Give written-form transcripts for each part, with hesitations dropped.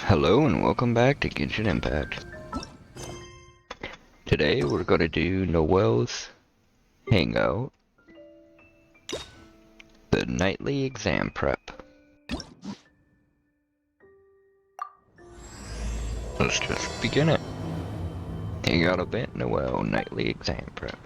Hello and welcome back to Genshin Impact. Today we're gonna do Noelle's Hangout, the nightly exam prep. Let's just begin it. Hangout event Noelle nightly exam prep.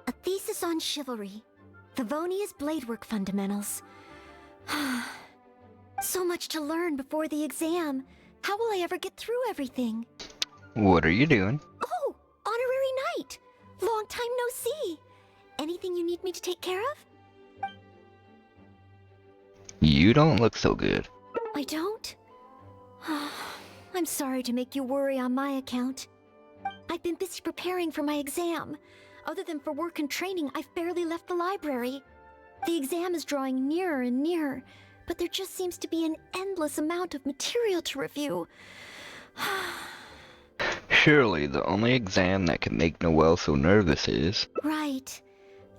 A thesis on chivalry. Favonia's bladework fundamentals. So much to learn before the exam. How will I ever get through everything? What are you doing? Oh, honorary knight. Long time no see. Anything you need me to take care of? You don't look so good. I don't? I'm sorry to make you worry on my account. I've been busy preparing for my exam. Other than for work and training, I've barely left the library. The exam is drawing nearer and nearer, but there just seems to be an endless amount of material to review. Surely the only exam that can make Noelle so nervous is... Right.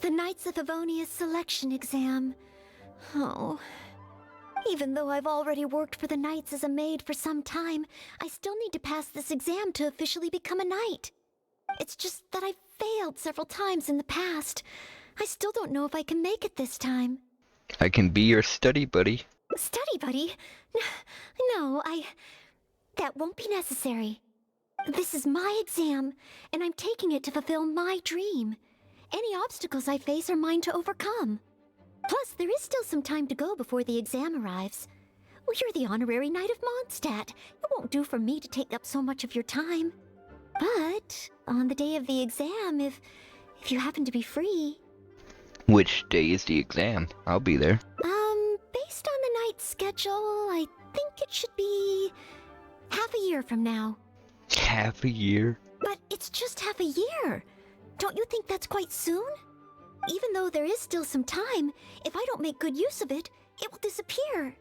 The Knights of Favonia's selection exam. Oh. Even though I've already worked for the Knights as a maid for some time, I still need to pass this exam to officially become a knight. It's just that I've failed several times in the past. I still don't know if I can make it this time. I can be your study buddy. Study buddy? No, that won't be necessary. This is my exam, and I'm taking it to fulfill my dream. Any obstacles I face are mine to overcome. Plus, there is still some time to go before the exam arrives. Well, you're the honorary knight of Mondstadt. It won't do for me to take up so much of your time. But on the day of the exam, if you happen to be free... Which day is the exam? I'll be there. Based on the night's schedule, I think it should be half a year from now. Half a year? But it's just half a year. Don't you think that's quite soon? Even though there is still some time, if I don't make good use of it, it will disappear.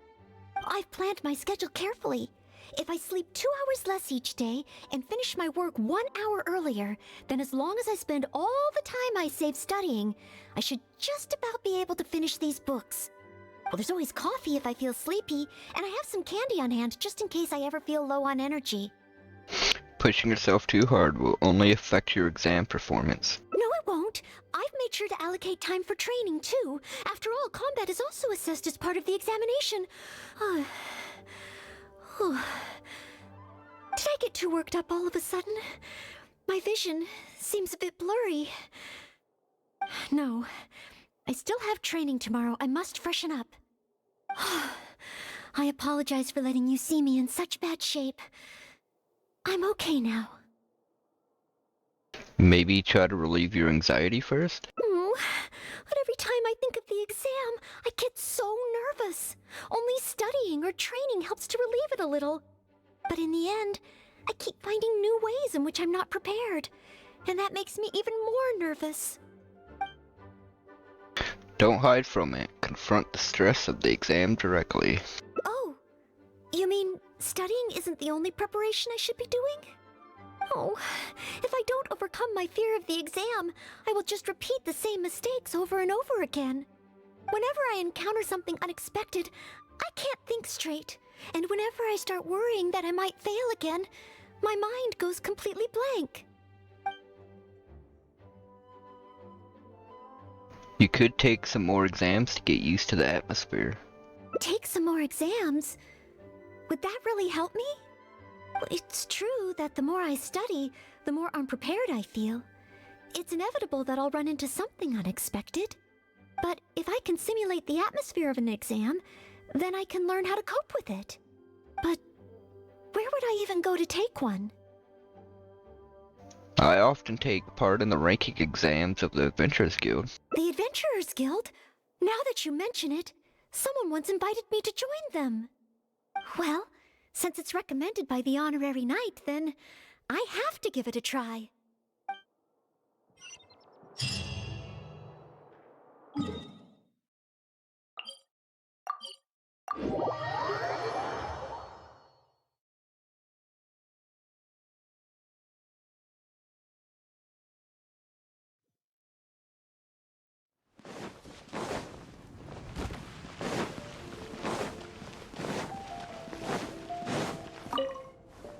I've planned my schedule carefully. If I sleep 2 hours less each day and finish my work 1 hour earlier, then as long as I spend all the time I save studying, I should just about be able to finish these books. Well, there's always coffee if I feel sleepy, and I have some candy on hand just in case I ever feel low on energy. Pushing yourself too hard will only affect your exam performance. No, it won't. I've made sure to allocate time for training, too. After all, combat is also assessed as part of the examination. Did I get too worked up all of a sudden? My vision seems a bit blurry. No, I still have training tomorrow. I must freshen up. I apologize for letting you see me in such bad shape. I'm okay now. Maybe try to relieve your anxiety first? But every time I think of the exam, I get so nervous. Only studying or training helps to relieve it a little. But in the end, I keep finding new ways in which I'm not prepared. And that makes me even more nervous. Don't hide from it. Confront the stress of the exam directly. Oh, you mean studying isn't the only preparation I should be doing? Oh, if I don't overcome my fear of the exam, I will just repeat the same mistakes over and over again. Whenever I encounter something unexpected, I can't think straight. And whenever I start worrying that I might fail again, my mind goes completely blank. You could take some more exams to get used to the atmosphere. Take some more exams? Would that really help me? Well, it's true that the more I study, the more unprepared I feel. It's inevitable that I'll run into something unexpected. But if I can simulate the atmosphere of an exam, then I can learn how to cope with it. But where would I even go to take one? I often take part in the ranking exams of the Adventurers Guild. The Adventurers Guild? Now that you mention it, someone once invited me to join them. Well, since it's recommended by the honorary knight, then I have to give it a try.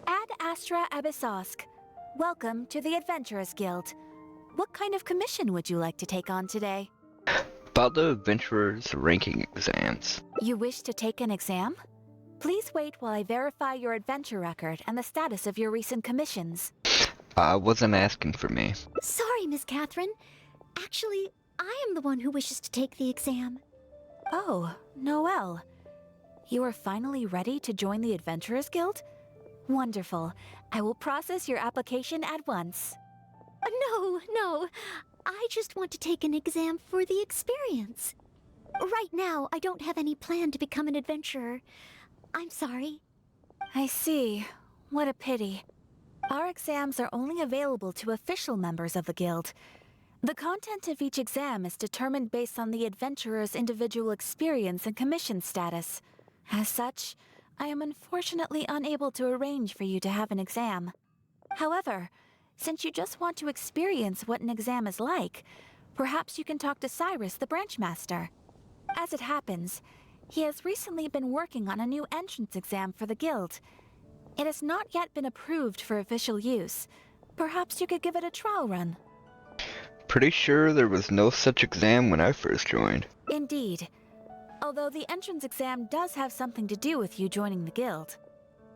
Ad Astra Abyssosk. Welcome to the Adventurers Guild. What kind of commission would you like to take on today? About the Adventurers ranking exams. You wish to take an exam? Please wait while I verify your adventure record and the status of your recent commissions. I wasn't asking for me. Sorry, Miss Catherine. Actually, I am the one who wishes to take the exam. Oh, Noelle. You are finally ready to join the Adventurers Guild? Wonderful. I will process your application at once. No. I just want to take an exam for the experience. Right now, I don't have any plan to become an adventurer. I'm sorry. I see. What a pity. Our exams are only available to official members of the guild. The content of each exam is determined based on the adventurer's individual experience and commission status. As such, I am unfortunately unable to arrange for you to have an exam. However, since you just want to experience what an exam is like, perhaps you can talk to Cyrus, the branch master. As it happens, he has recently been working on a new entrance exam for the guild. It has not yet been approved for official use. Perhaps you could give it a trial run. Pretty sure there was no such exam when I first joined. Indeed. Although the entrance exam does have something to do with you joining the guild.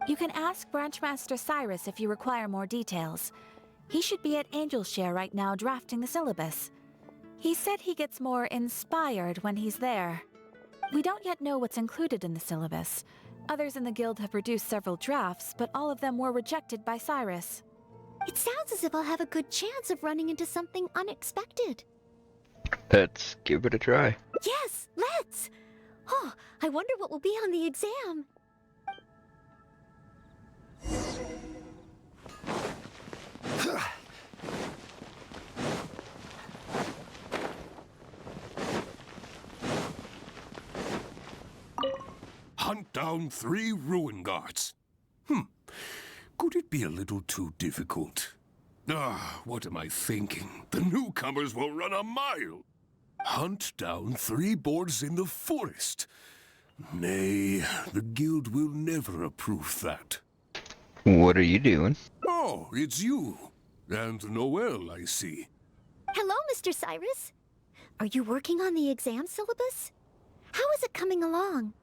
You can ask Branchmaster Cyrus if you require more details. He should be at Angelshare right now drafting the syllabus. He said he gets more inspired when he's there. We don't yet know what's included in the syllabus. Others in the guild have produced several drafts, but all of them were rejected by Cyrus. It sounds as if I'll have a good chance of running into something unexpected. Let's give it a try. Yes, let's! Oh, I wonder what will be on the exam. Hunt down 3 ruin guards. Could it be a little too difficult? What am I thinking? The newcomers will run a mile. Hunt down 3 boards in the forest. Nay, the guild will never approve that. What are you doing? Oh, it's you. And Noelle, I see. Hello, Mr. Cyrus. Are you working on the exam syllabus? How is it coming along?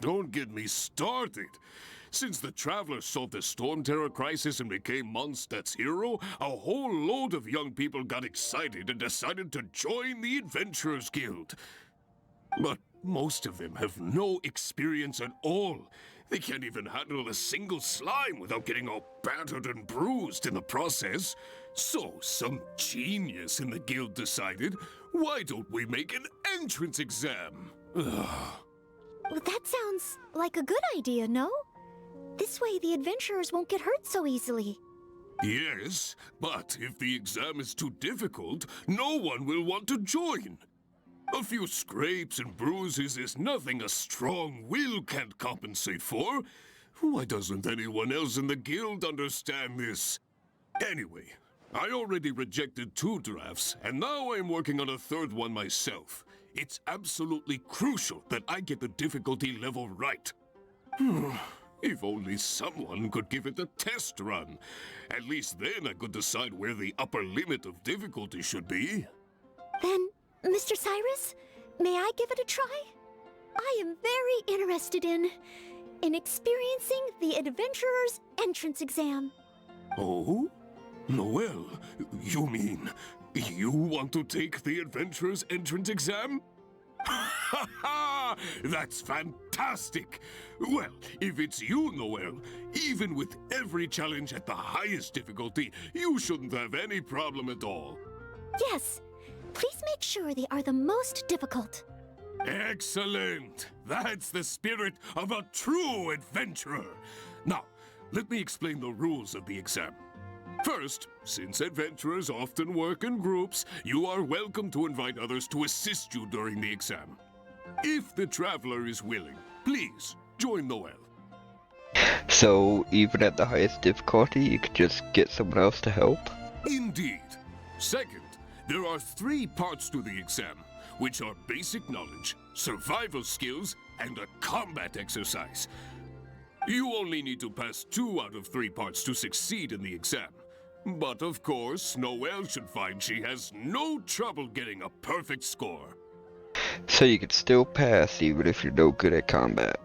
Don't get me started. Since the Travelers solved the Storm Terror crisis and became Mondstadt's hero, a whole load of young people got excited and decided to join the Adventurers Guild. But most of them have no experience at all. They can't even handle a single slime without getting all battered and bruised in the process. So some genius in the guild decided, why don't we make an entrance exam? Well, that sounds like a good idea, no? This way the adventurers won't get hurt so easily. Yes, but if the exam is too difficult, no one will want to join. A few scrapes and bruises is nothing a strong will can't compensate for. Why doesn't anyone else in the guild understand this? Anyway, I already rejected 2 drafts, and now I'm working on a 3rd one myself. It's absolutely crucial that I get the difficulty level right. If only someone could give it a test run. At least then I could decide where the upper limit of difficulty should be. Then, Mr. Cyrus, may I give it a try? I am very interested in experiencing the adventurer's entrance exam. Oh? Noelle, you mean you want to take the adventurer's entrance exam? Ha ha! That's fantastic! Well, if it's you, Noelle, even with every challenge at the highest difficulty, you shouldn't have any problem at all. Yes. Please make sure they are the most difficult. Excellent! That's the spirit of a true adventurer. Now, let me explain the rules of the exam. First, since adventurers often work in groups, you are welcome to invite others to assist you during the exam. If the traveler is willing, please join Noelle. So, even at the highest difficulty, you could just get someone else to help? Indeed. Second, there are 3 parts to the exam, which are basic knowledge, survival skills, and a combat exercise. You only need to pass 2 out of 3 parts to succeed in the exam. But of course, Noelle should find she has no trouble getting a perfect score. So you could still pass even if you're no good at combat.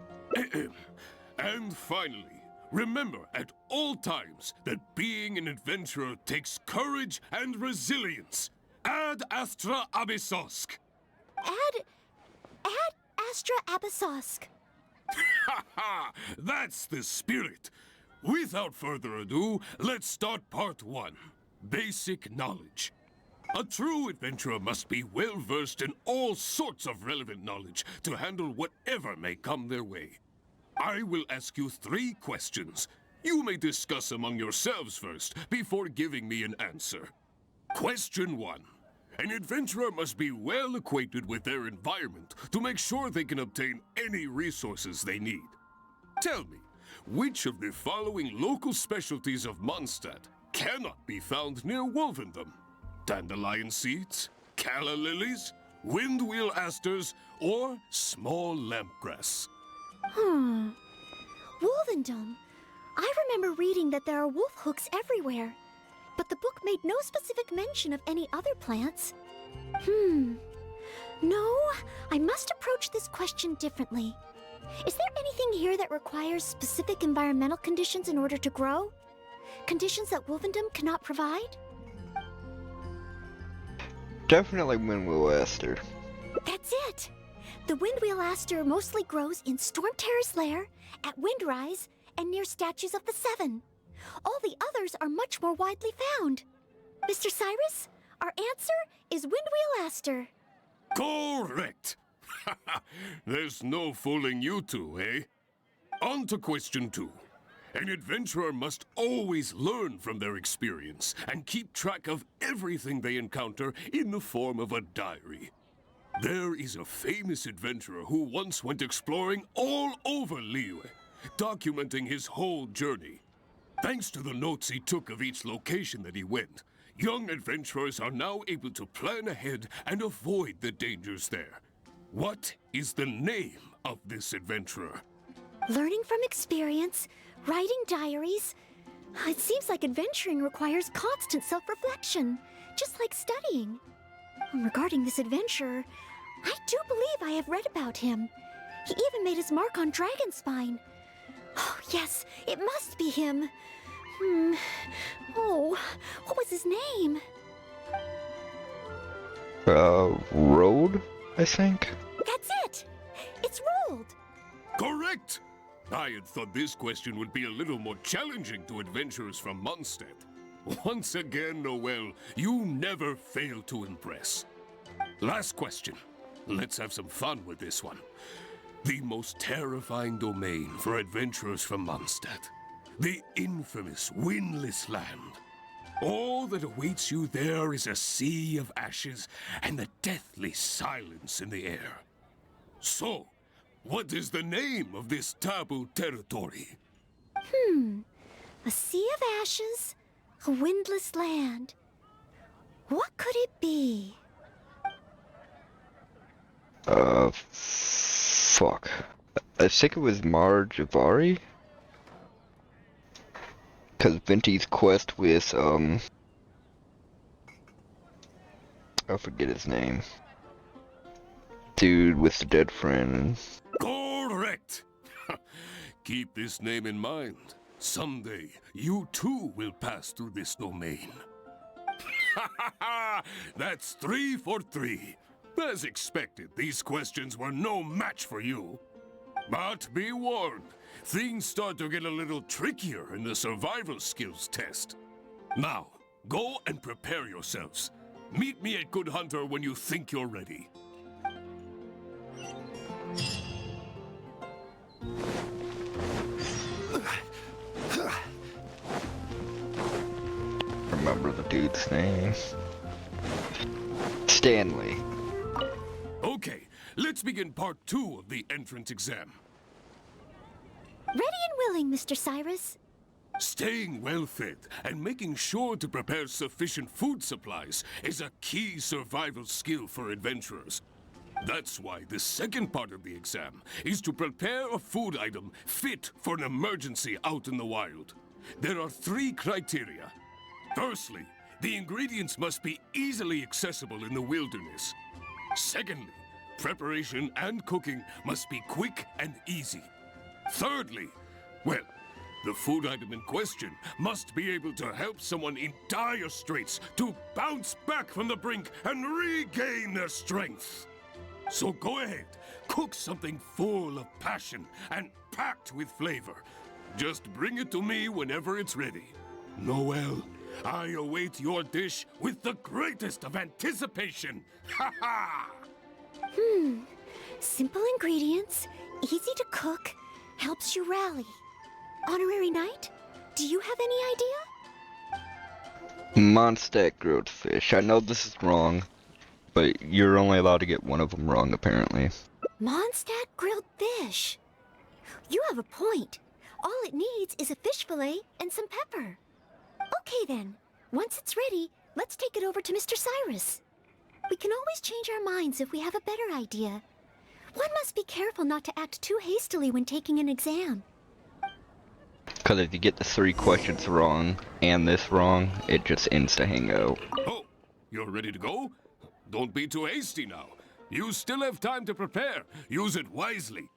And finally, remember at all times that being an adventurer takes courage and resilience. Ad Astra Abyssosk. Ad Astra Abyssosk. Ha ha! That's the spirit. Without further ado, let's start part 1. Basic knowledge. A true adventurer must be well versed in all sorts of relevant knowledge to handle whatever may come their way. I will ask you 3 questions. You may discuss among yourselves first before giving me an answer. Question 1. An adventurer must be well acquainted with their environment to make sure they can obtain any resources they need. Tell me, which of the following local specialties of Mondstadt cannot be found near Wolvendom? Dandelion seeds, calla lilies, windwheel asters, or small lampgrass? Wolvendom. I remember reading that there are wolf hooks everywhere, but the book made no specific mention of any other plants. No, I must approach this question differently. Is there anything here that requires specific environmental conditions in order to grow? Conditions that Wolvendom cannot provide? Definitely windwheel aster. That's it! The windwheel aster mostly grows in Storm Terror's lair, at Windrise, and near statues of the Seven. All the others are much more widely found. Mr. Cyrus, our answer is windwheel aster. Correct! There's no fooling you two, eh? On to question 2. An adventurer must always learn from their experience and keep track of everything they encounter in the form of a diary. There is a famous adventurer who once went exploring all over Liyue, documenting his whole journey. Thanks to the notes he took of each location that he went, young adventurers are now able to plan ahead and avoid the dangers there. What is the name of this adventurer? Learning from experience, writing diaries. It seems like adventuring requires constant self-reflection, just like studying. Regarding this adventurer, I do believe I have read about him. He even made his mark on Dragonspine. Oh, yes, it must be him. Oh, what was his name? Road, I think? That's it! It's Rold! Correct! I had thought this question would be a little more challenging to adventurers from Mondstadt. Once again, Noelle, you never fail to impress. Last question. Let's have some fun with this one. The most terrifying domain for adventurers from Mondstadt. The infamous Windless Land. All that awaits you there is a sea of ashes and the deathly silence in the air. So, what is the name of this taboo territory? A sea of ashes, a windless land. What could it be? Fuck. I think it was Marjavari? Cause Venti's quest with, I forget his name. Dude with the dead friend. Correct! Keep this name in mind. Someday, you too will pass through this domain. That's 3 for 3. As expected, these questions were no match for you. But be warned, things start to get a little trickier in the survival skills test. Now, go and prepare yourselves. Meet me at Good Hunter when you think you're ready. Remember the dude's name. Stanley. Okay, let's begin part 2 of the entrance exam. Ready and willing, Mr. Cyrus. Staying well-fed and making sure to prepare sufficient food supplies is a key survival skill for adventurers. That's why the second part of the exam is to prepare a food item fit for an emergency out in the wild. There are 3 criteria. Firstly, the ingredients must be easily accessible in the wilderness. Secondly, preparation and cooking must be quick and easy. Thirdly, well, the food item in question must be able to help someone in dire straits to bounce back from the brink and regain their strength. So go ahead, cook something full of passion and packed with flavor. Just bring it to me whenever it's ready. Noelle, I await your dish with the greatest of anticipation. Ha ha! Simple ingredients, easy to cook, helps you rally. Honorary Knight, do you have any idea? Mondstadt grilled fish. I know this is wrong, but you're only allowed to get one of them wrong, apparently. Mondstadt grilled fish. You have a point. All it needs is a fish fillet and some pepper. Okay then, once it's ready, let's take it over to Mr. Cyrus. We can always change our minds if we have a better idea. One must be careful not to act too hastily when taking an exam. Because if you get the 3 questions wrong and this wrong, it just ends the hangout. Oh, you're ready to go? Don't be too hasty now. You still have time to prepare. Use it wisely.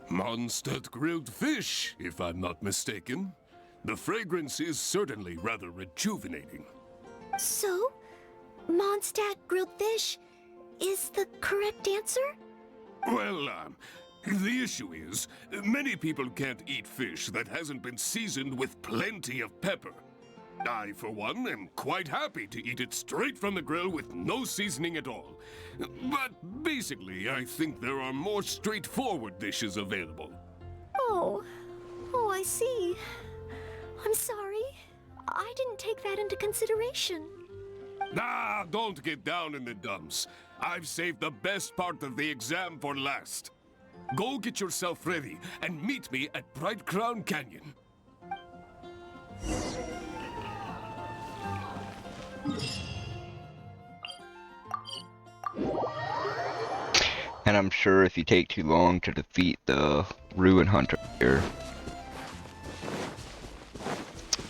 Mondstadt grilled fish, if I'm not mistaken. The fragrance is certainly rather rejuvenating. So, Mondstadt grilled fish is the correct answer? Well, the issue is, many people can't eat fish that hasn't been seasoned with plenty of pepper. I, for one, am quite happy to eat it straight from the grill with no seasoning at all. But basically, I think there are more straightforward dishes available. Oh, I see. I'm sorry. I didn't take that into consideration. Ah, don't get down in the dumps. I've saved the best part of the exam for last. Go get yourself ready and meet me at Bright Crown Canyon. And I'm sure if you take too long to defeat the Ruin Hunter here,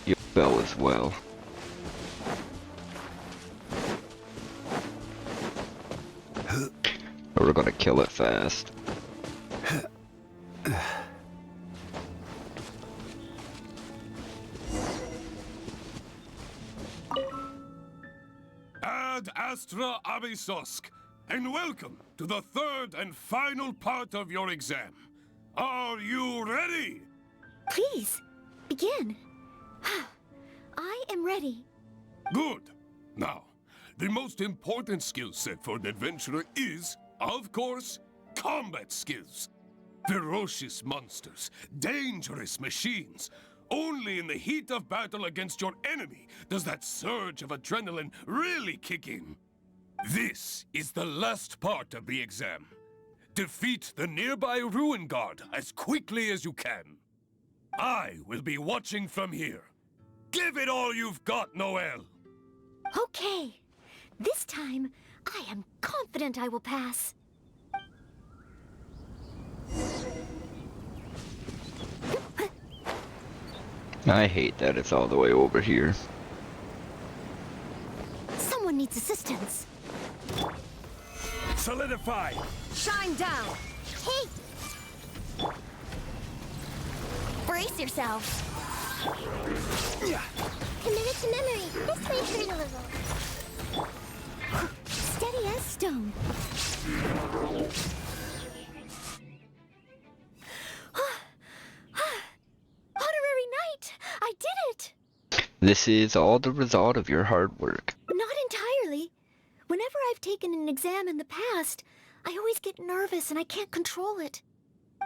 you'll fail as well. But we're gonna kill it fast. Ad Astra Abysosk, and welcome to the 3rd and final part of your exam. Are you ready? Please, begin. I am ready. Good. Now, the most important skill set for an adventurer is, of course, combat skills. Ferocious monsters, dangerous machines. Only in the heat of battle against your enemy does that surge of adrenaline really kick in. This is the last part of the exam. Defeat the nearby Ruin Guard as quickly as you can. I will be watching from here. Give it all you've got, Noelle! Okay. This time, I am confident I will pass. I hate that it's all the way over here. Someone needs assistance. Solidify! Shine down! Hey! Brace yourselves. Commit it to memory. This may hurt a little. Steady as stone. Honorary knight! I did it! This is all the result of your hard work. Not entirely. Whenever I've taken an exam in the past, I always get nervous and I can't control it.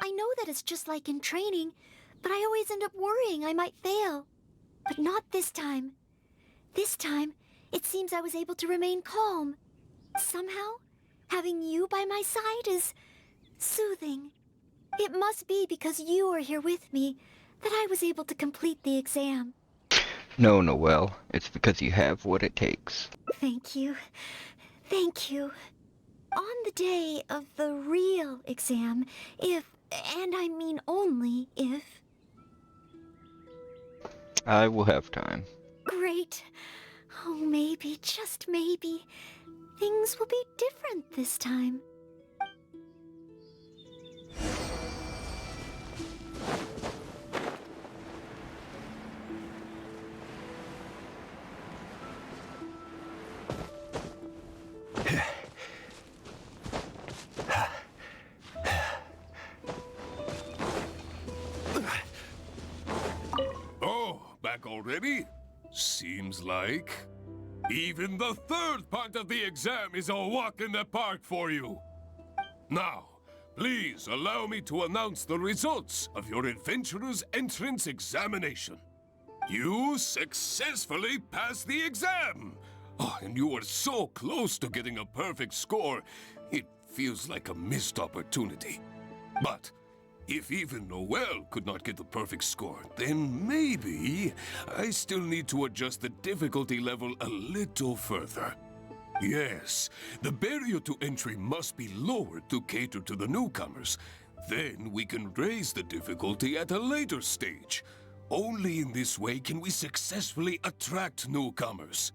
I know that it's just like in training, but I always end up worrying I might fail. But not this time. This time, it seems I was able to remain calm. Somehow, having you by my side is soothing. It must be because you are here with me that I was able to complete the exam. No, Noelle, it's because you have what it takes. Thank you. Thank you. On the day of the real exam, if, and I mean only if... I will have time. Great. Oh, maybe, just maybe, things will be different this time. Oh, back already? Seems like. Even the third part of the exam is a walk in the park for you. Now, please allow me to announce the results of your adventurer's entrance examination. You successfully passed the exam! Oh, and you were so close to getting a perfect score, it feels like a missed opportunity. But if even Noelle could not get the perfect score, then maybe I still need to adjust the difficulty level a little further. Yes, the barrier to entry must be lowered to cater to the newcomers. Then we can raise the difficulty at a later stage. Only in this way can we successfully attract newcomers.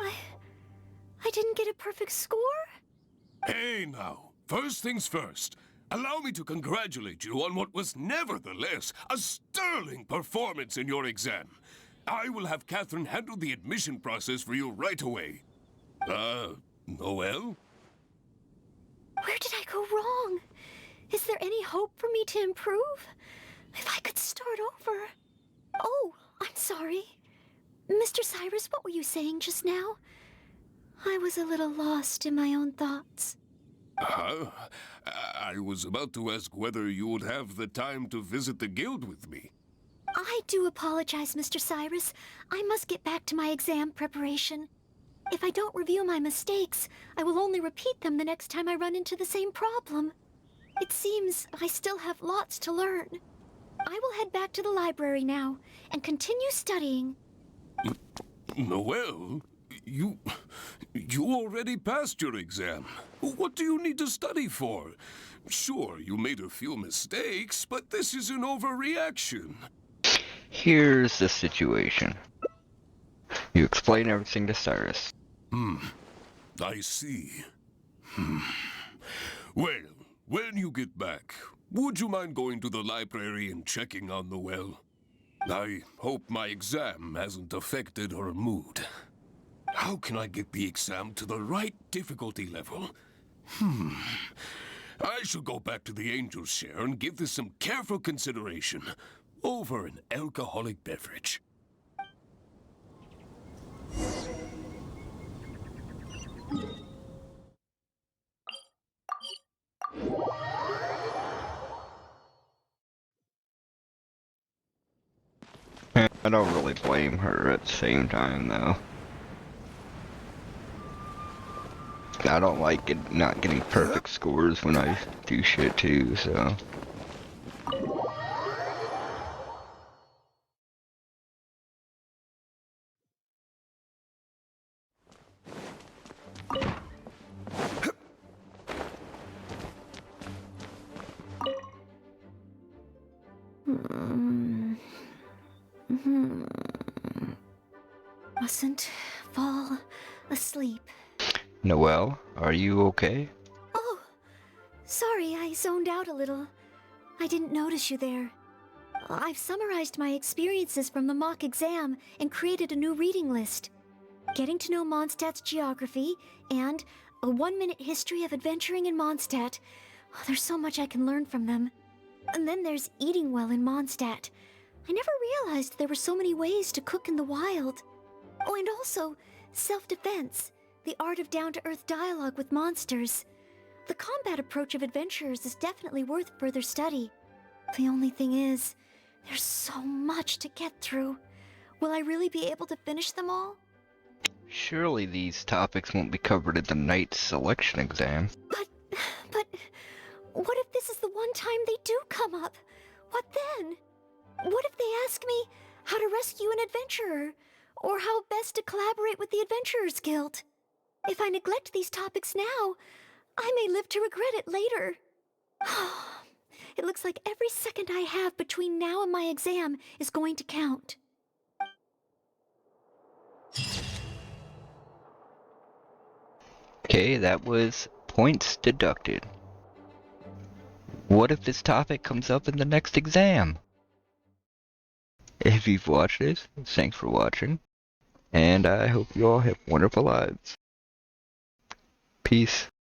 I didn't get a perfect score? Hey now, first things first. Allow me to congratulate you on what was nevertheless a sterling performance in your exam. I will have Catherine handle the admission process for you right away. Noelle? Where did I go wrong? Is there any hope for me to improve? If I could start over. Oh, I'm sorry. Mr. Cyrus, what were you saying just now? I was a little lost in my own thoughts. I was about to ask whether you would have the time to visit the guild with me. I do apologize, Mr. Cyrus. I must get back to my exam preparation. If I don't review my mistakes, I will only repeat them the next time I run into the same problem. It seems I still have lots to learn. I will head back to the library now and continue studying. Noelle, you already passed your exam. What do you need to study for? Sure, you made a few mistakes, but this is an overreaction. Here's the situation. You explain everything to Cyrus. I see. Well, when you get back, would you mind going to the library and checking on Noelle? I hope my exam hasn't affected her mood. How can I get the exam to the right difficulty level? I should go back to the Angel's Share and give this some careful consideration over an alcoholic beverage. I don't really blame her at the same time, though. I don't like not getting perfect scores when I do shit too, so... Mustn't fall asleep. Noelle, are you okay? Oh, sorry, I zoned out a little. I didn't notice you there. I've summarized my experiences from the mock exam and created a new reading list. Getting to know Mondstadt's geography, and a 1-minute history of adventuring in Mondstadt. Oh, there's so much I can learn from them. And then there's eating well in Mondstadt. I never realized there were so many ways to cook in the wild. Oh, and also, self-defense, the art of down-to-earth dialogue with monsters. The combat approach of adventurers is definitely worth further study. The only thing is, there's so much to get through. Will I really be able to finish them all? Surely these topics won't be covered in the knight's selection exam. But, what if this is the one time they do come up? What then? What if they ask me how to rescue an adventurer? Or how best to collaborate with the Adventurers Guild? If I neglect these topics now, I may live to regret it later. It looks like every second I have between now and my exam is going to count. Okay, that was points deducted. What if this topic comes up in the next exam? If you've watched this, thanks for watching, and I hope you all have wonderful lives. Peace.